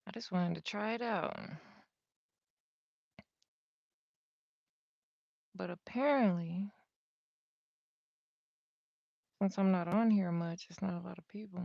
I just wanted to try it out. But apparently, since I'm not on here much, it's not a lot of people.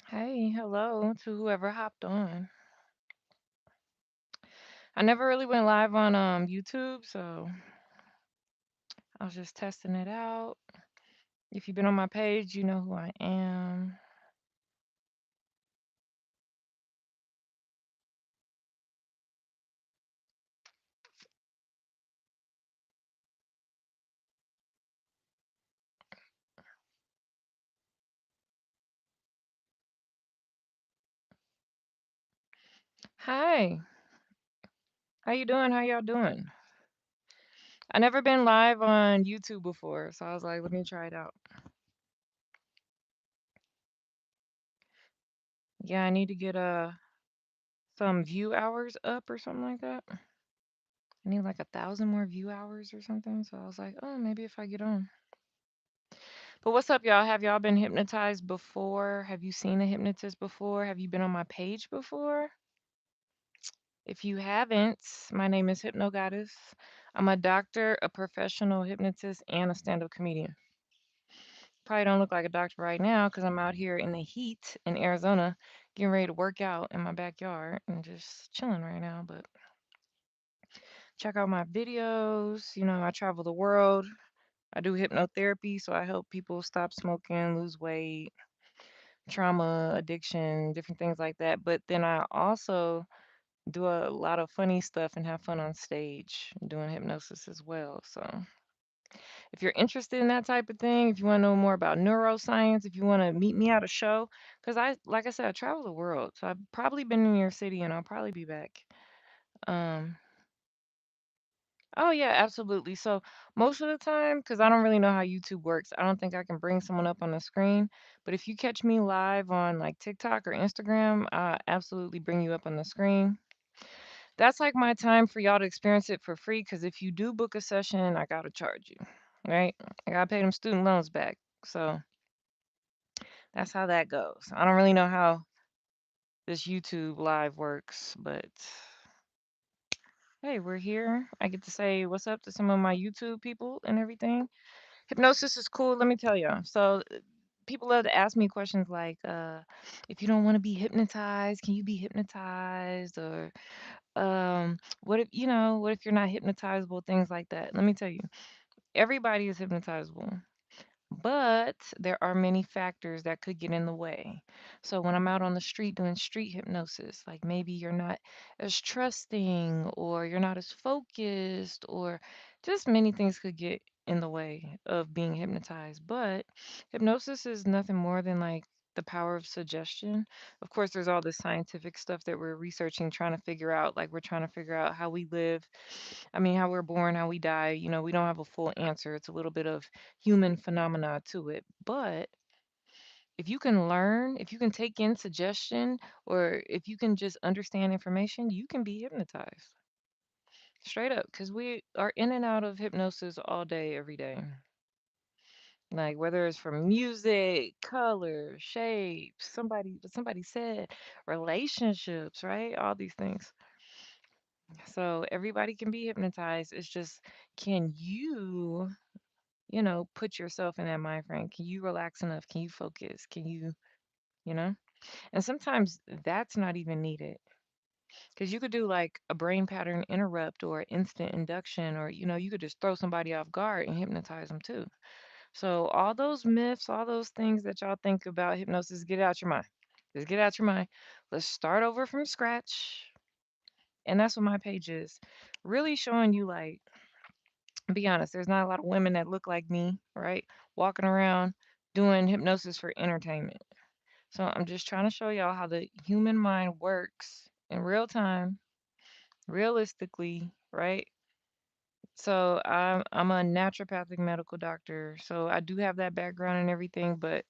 Hey, hello to whoever hopped on. I never really went live on YouTube, so I was just testing it out. If you've been on my page, you know who I am. Hi, how you doing? How y'all doing? I never been live on YouTube before, so I was like, let me try it out. Yeah, I need to get some view hours up or something like that. I need like 1,000 more view hours or something. So I was like, oh, maybe if I get on. But what's up, y'all? Have y'all been hypnotized before? Have you seen a hypnotist before? Have you been on my page before? If you haven't, my name is HypnoGoddess. I'm a doctor, a professional hypnotist, and a stand-up comedian. Probably don't look like a doctor right now because I'm out here in the heat in Arizona, getting ready to work out in my backyard and just chilling right now. But check out my videos. I travel the world. I do hypnotherapy, so I help people stop smoking, lose weight, trauma, addiction, different things like that. But then I also do a lot of funny stuff and have fun on stage doing hypnosis as well. So if you're interested in that type of thing, if you want to know more about neuroscience, if you want to meet me at a show, because like I said, I travel the world. So I've probably been in your city and I'll probably be back. Um, Oh yeah, absolutely. So most of the time, because I don't really know how YouTube works, I don't think I can bring someone up on the screen. But if you catch me live on like TikTok or Instagram, I absolutely bring you up on the screen. That's like my time for y'all to experience it for free. Because if you do book a session, I gotta charge you, right? I gotta pay them student loans back. So that's how that goes. I don't really know how this YouTube live works, but hey, we're here. I get to say what's up to some of my YouTube people and everything. Hypnosis is cool, let me tell you. So people love to ask me questions like, if you don't want to be hypnotized, can you be hypnotized? Or what if you're not hypnotizable? Things like that. Let me tell you, everybody is hypnotizable. But there are many factors that could get in the way. So when I'm out on the street doing street hypnosis, like maybe you're not as trusting or you're not as focused or just many things could get in the way of being hypnotized. But hypnosis is nothing more than like the power of suggestion. Of course, there's all this scientific stuff that we're researching, trying to figure out, like we're trying to figure out how we live. I mean, how we're born, how we die. We don't have a full answer. It's a little bit of human phenomena to it. But if you can learn, if you can take in suggestion, or if you can just understand information, you can be hypnotized. Straight up, because we are in and out of hypnosis all day, every day. Like whether it's from music, color, shapes, somebody said, relationships, right? All these things. So everybody can be hypnotized. It's just, can you put yourself in that mind frame? Can you relax enough? Can you focus? Can you know? And sometimes that's not even needed because you could do like a brain pattern interrupt or instant induction, or you could just throw somebody off guard and hypnotize them too. So all those myths, all those things that y'all think about hypnosis, get out your mind. Just get out your mind. Let's start over from scratch. And that's what my page is. Really showing you like Be honest, there's not a lot of women that look like me, right? Walking around doing hypnosis for entertainment. So I'm just trying to show y'all how the human mind works in real time, realistically, right? So I'm a naturopathic medical doctor. So I do have that background and everything, but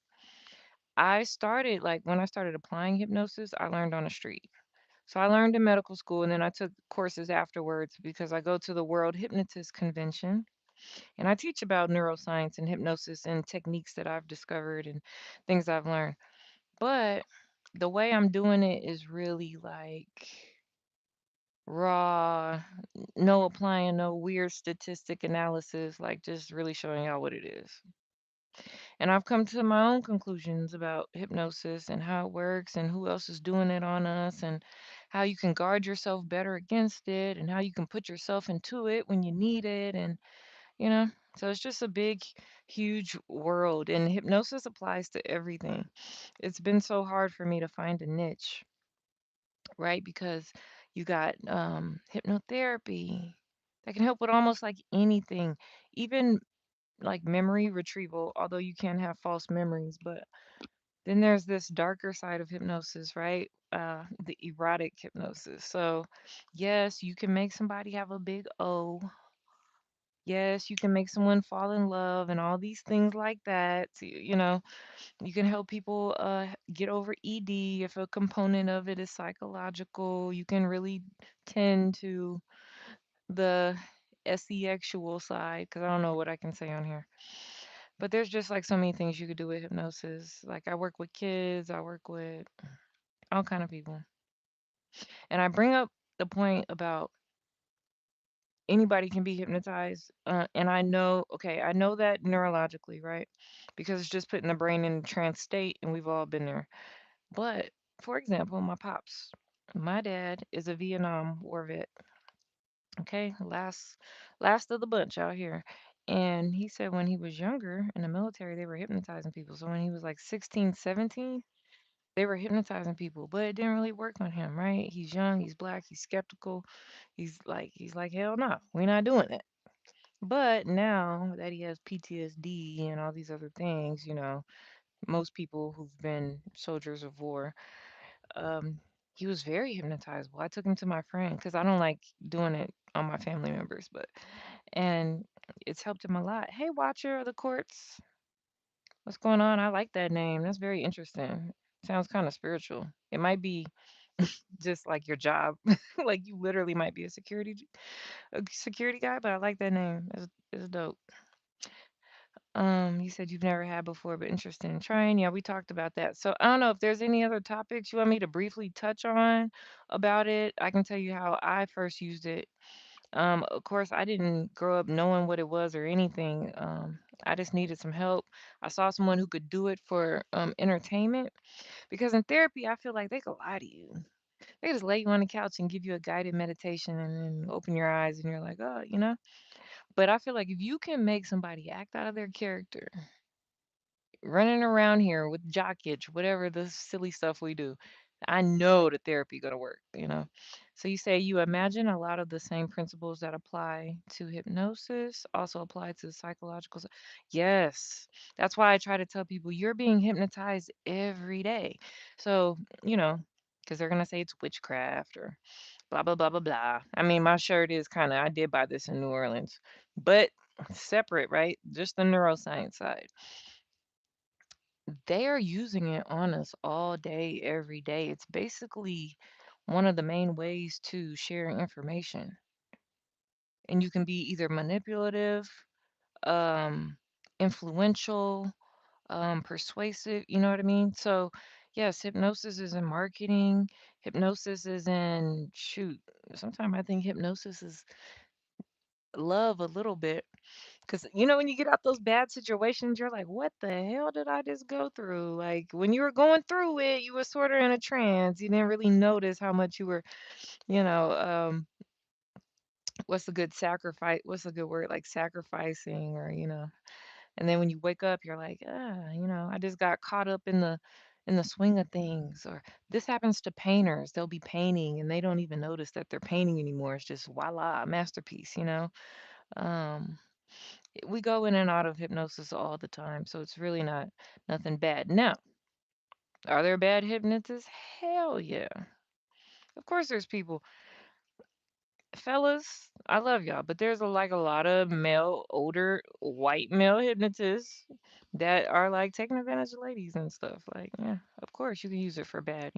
I started like when I started applying hypnosis, I learned on the street. So I learned in medical school and then I took courses afterwards because I go to the World Hypnotist Convention and I teach about neuroscience and hypnosis and techniques that I've discovered and things I've learned. But the way I'm doing it is really like raw, no applying no weird statistic analysis, like just really showing y'all what it is. And I've come to my own conclusions about hypnosis and how it works and who else is doing it on us and how you can guard yourself better against it and how you can put yourself into it when you need it and you know so it's just a big huge world and hypnosis applies to everything. It's been so hard for me to find a niche, right? Because you got hypnotherapy that can help with almost like anything, even like memory retrieval, although you can have false memories. But then there's this darker side of hypnosis, right? The erotic hypnosis. So, yes, you can make somebody have a big O. Yes, you can make someone fall in love and all these things like that. You can help people get over ED if a component of it is psychological. You can really tend to the sexual side because I don't know what I can say on here. But there's just like so many things you could do with hypnosis. Like I work with kids, I work with all kind of people. And I bring up the point about anybody can be hypnotized. And I know, okay, I know that neurologically, right? Because it's just putting the brain in a trance state, and we've all been there. But for example, my pops, my dad is a Vietnam War vet. Okay, last of the bunch out here. And he said when he was younger in the military, they were hypnotizing people. So when he was like 16, 17, they were hypnotizing people, but it didn't really work on him, right? He's young, he's black, he's skeptical. He's like, hell no, we're not doing it. But now that he has PTSD and all these other things, most people who've been soldiers of war, um, he was very hypnotizable. I took him to my friend because I don't like doing it on my family members, and it's helped him a lot. Hey, Watcher of the Courts, what's going on? I like that name. That's very interesting. Sounds kind of spiritual. It might be just like your job, like you literally might be a security guy, but I like that name. It's dope. You said you've never had before, but interested in trying. Yeah, we talked about that. So I don't know if there's any other topics you want me to briefly touch on about it. I can tell you how I first used it. Of course, I didn't grow up knowing what it was or anything. I just needed some help. I saw someone who could do it for entertainment because in therapy, I feel like they could lie to you. They just lay you on the couch and give you a guided meditation and then open your eyes and you're like, oh. But I feel like if you can make somebody act out of their character, running around here with jock itch, whatever the silly stuff we do, I know the therapy gonna work. So you say you imagine a lot of the same principles that apply to hypnosis also apply to psychological. Yes, that's why I try to tell people you're being hypnotized every day. So you know, because they're gonna say it's witchcraft or blah blah blah blah blah. I mean, my shirt is kind of I did buy this in New Orleans, but separate, right? Just the neuroscience side. They are using it on us all day, every day. It's basically one of the main ways to share information. And you can be either manipulative, um, influential, persuasive, you know what I mean? So, yes, hypnosis is in marketing. Hypnosis is in, shoot, sometimes I think hypnosis is love a little bit. Because, when you get out those bad situations, you're like, what the hell did I just go through? Like, when you were going through it, you were sort of in a trance. You didn't really notice how much you were, you know, what's a good sacrifice? What's a good word? Like sacrificing, or, and then when you wake up, you're like, I just got caught up in the swing of things. Or this happens to painters. They'll be painting and they don't even notice that they're painting anymore. It's just voila, masterpiece. We go in and out of hypnosis all the time, so it's really not nothing bad. Now, are there bad hypnotists? Hell yeah. Of course there's people. Fellas, I love y'all, but there's like a lot of male, older, white male hypnotists that are like taking advantage of ladies and stuff. Like, yeah, of course you can use it for bad.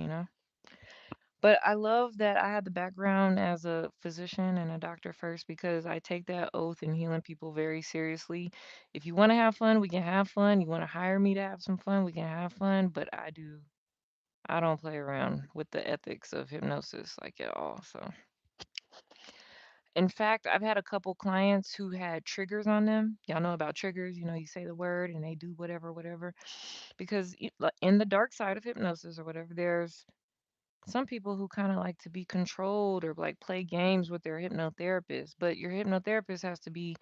But I love that I had the background as a physician and a doctor first because I take that oath in healing people very seriously. If you want to have fun, we can have fun. You want to hire me to have some fun, we can have fun. But I don't play around with the ethics of hypnosis like at all. So, in fact, I've had a couple clients who had triggers on them. Y'all know about triggers. You say the word and they do whatever, whatever. Because like, in the dark side of hypnosis or whatever, there's some people who kind of like to be controlled or like play games with their hypnotherapist, but your hypnotherapist has to be,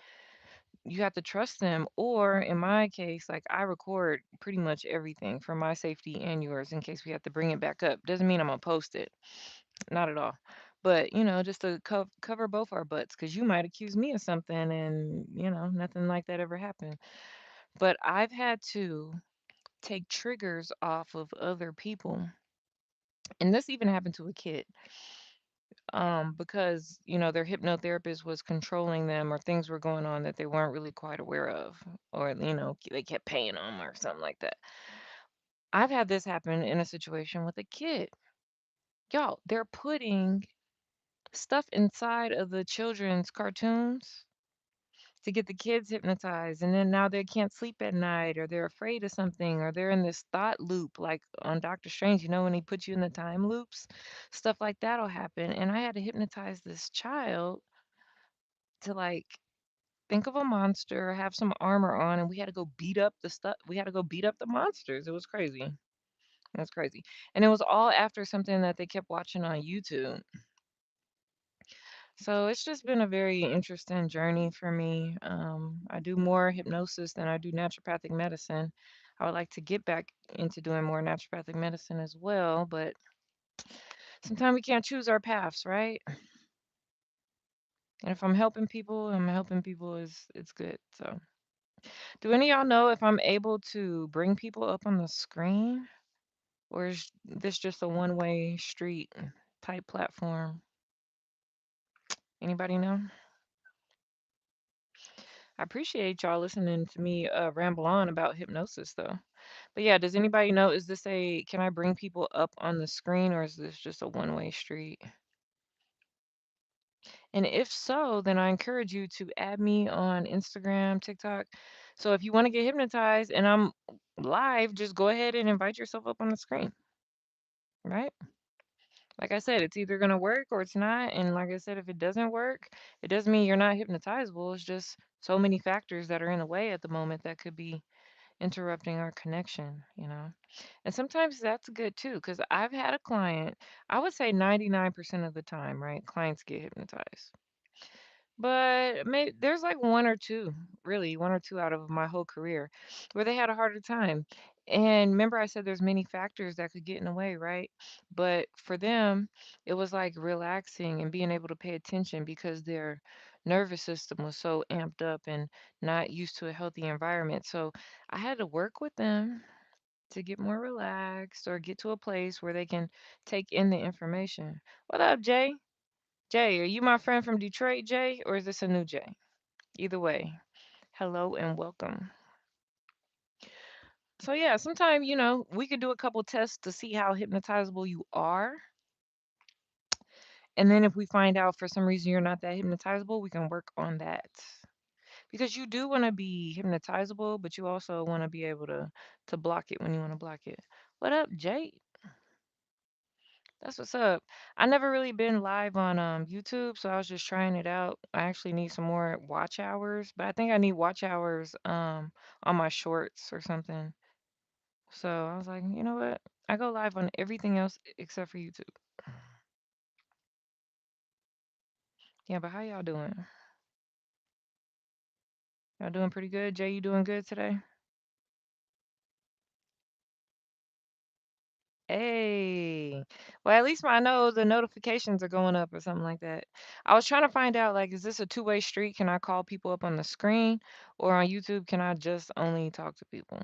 you have to trust them. Or in my case, like I record pretty much everything for my safety and yours in case we have to bring it back up. Doesn't mean I'm gonna post it, not at all. But just to cover both our butts, because you might accuse me of something and nothing like that ever happened. But I've had to take triggers off of other people, and this even happened to a kid. Because their hypnotherapist was controlling them or things were going on that they weren't really quite aware of, or they kept paying them or something like that. I've had this happen in a situation with a kid. Y'all, they're putting stuff inside of the children's cartoons to get the kids hypnotized, and then now they can't sleep at night, or they're afraid of something, or they're in this thought loop like on Doctor Strange, when he puts you in the time loops. Stuff like that'll happen, and I had to hypnotize this child to like think of a monster, have some armor on, and we had to go beat up the stuff. We had to go beat up the monsters. It was crazy. It was crazy. And it was all after something that they kept watching on YouTube. So it's just been a very interesting journey for me. I do more hypnosis than I do naturopathic medicine. I would like to get back into doing more naturopathic medicine as well, but sometimes we can't choose our paths, right? And if I'm helping people is it's good. So do any of y'all know if I'm able to bring people up on the screen, or is this just a one-way street type platform? Anybody know? I appreciate y'all listening to me ramble on about hypnosis though. But yeah, does anybody know, is this can I bring people up on the screen, or is this just a one-way street? And if so, then I encourage you to add me on Instagram, TikTok. So if you want to get hypnotized and I'm live, just go ahead and invite yourself up on the screen, right? Like I said, it's either going to work or it's not. And like I said, if it doesn't work, it doesn't mean you're not hypnotizable. It's just so many factors that are in the way at the moment that could be interrupting our connection. And sometimes that's good too, because I've had a client, I would say 99% of the time, right? Clients get hypnotized. But there's like one or two, really, one or two out of my whole career where they had a harder time. And remember, I said there's many factors that could get in the way, right? But for them, it was like relaxing and being able to pay attention because their nervous system was so amped up and not used to a healthy environment. So I had to work with them to get more relaxed or get to a place where they can take in the information. What up, Jay? Jay, are you my friend from Detroit, Jay, or is this a new Jay? Either way, hello and welcome. So yeah, sometime, we could do a couple tests to see how hypnotizable you are. And then if we find out for some reason you're not that hypnotizable, we can work on that. Because you do want to be hypnotizable, but you also want to be able to block it when you want to block it. What up, Jay? That's what's up. I never really been live on YouTube, so I was just trying it out. I actually need some more watch hours, but I think I need watch hours on my shorts or something. So I was like, you know what? I go live on everything else except for YouTube. Yeah, but how y'all doing? Y'all doing pretty good? Jay, you doing good today? Hey, Well, at least I know the notifications are going up or something like that. I was trying to find out, like, is this a two-way street? Can I call people up on the screen? Or on YouTube, can I just only talk to people?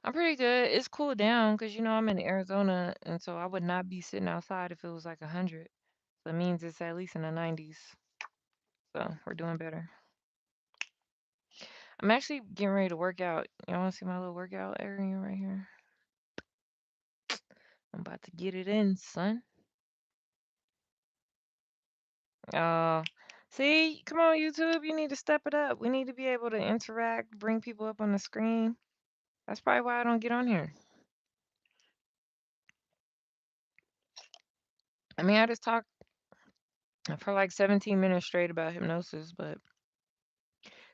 I'm pretty good. It's cooled down because, I'm in Arizona, and so I would not be sitting outside if it was like 100. So it means it's at least in the 90s. So we're doing better. I'm actually getting ready to work out. You want to see my little workout area right here? I'm about to get it in, son. Uh, See, come on, YouTube. You need to step it up. We need to be able to interact, bring people up on the screen. That's probably why I don't get on here. I mean, I just talk for like 17 minutes straight about hypnosis, but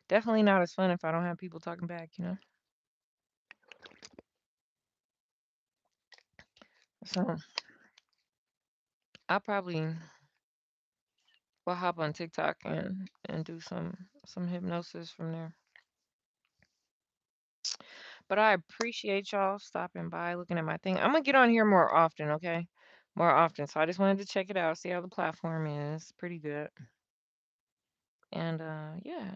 definitely not as fun if I don't have people talking back. So I probably will hop on TikTok and do some hypnosis from there. But I appreciate y'all stopping by, looking at my thing. I'm gonna get on here more often, okay? More often. So I just wanted to check it out, see how the platform is. Pretty good. And yeah.